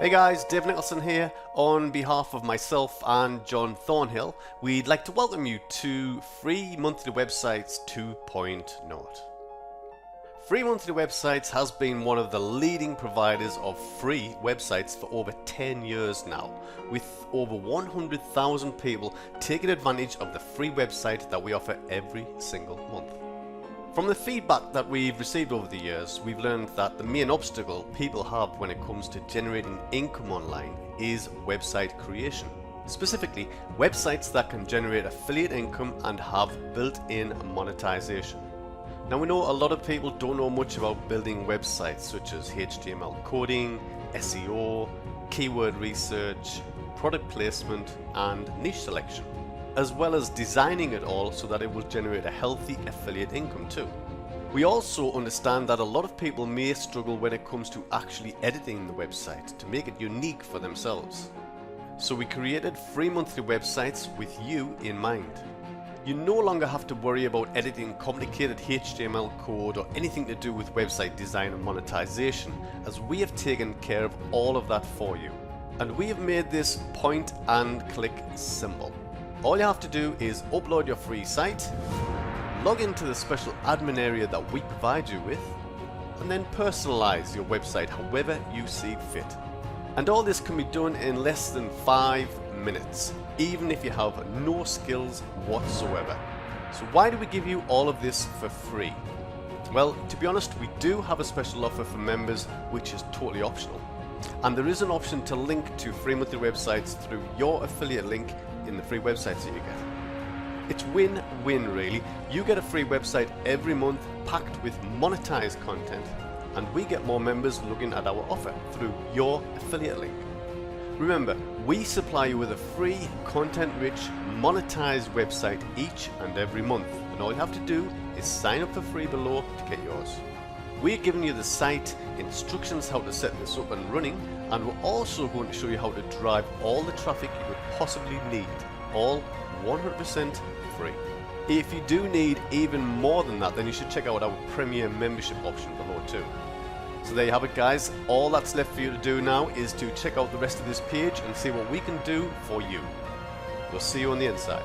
Hey guys, Dave Nicholson here. On behalf of myself and John Thornhill, we'd like to welcome you to Free Monthly Websites 2.0. Free Monthly Websites has been one of the leading providers of free websites for over 10 years now, with over 100,000 people taking advantage of the free website that we offer every single month. From the feedback that we've received over the years, we've learned that the main obstacle people have when it comes to generating income online is website creation. Specifically, websites that can generate affiliate income and have built-in monetization. Now we know a lot of people don't know much about building websites such as HTML coding, SEO, keyword research, product placement and niche selection, as well as designing it all so that it will generate a healthy affiliate income too. We also understand that a lot of people may struggle when it comes to actually editing the website to make it unique for themselves. So we created free monthly websites with you in mind. You no longer have to worry about editing complicated HTML code or anything to do with website design and monetization, as we have taken care of all of that for you. And we have made this point and click simple. All you have to do is upload your free site, log into the special admin area that we provide you with, and then personalize your website however you see fit. And all this can be done in less than 5 minutes, even if you have no skills whatsoever. So why do we give you all of this for free? Well, to be honest, we do have a special offer for members which is totally optional. And there is an option to link to free monthly websites through your affiliate link in the free websites that you get. It's win-win really. You get a free website every month packed with monetized content, and we get more members looking at our offer through your affiliate link. Remember, we supply you with a free, content-rich, monetized website each and every month, and all you have to do is sign up for free below to get yours. We're giving you the site, instructions how to set this up and running, and we're also going to show you how to drive all the traffic you could possibly need, all 100% free. If you do need even more than that, then you should check out our premier membership option below too. So there you have it guys, all that's left for you to do now is to check out the rest of this page and see what we can do for you. We'll see you on the inside.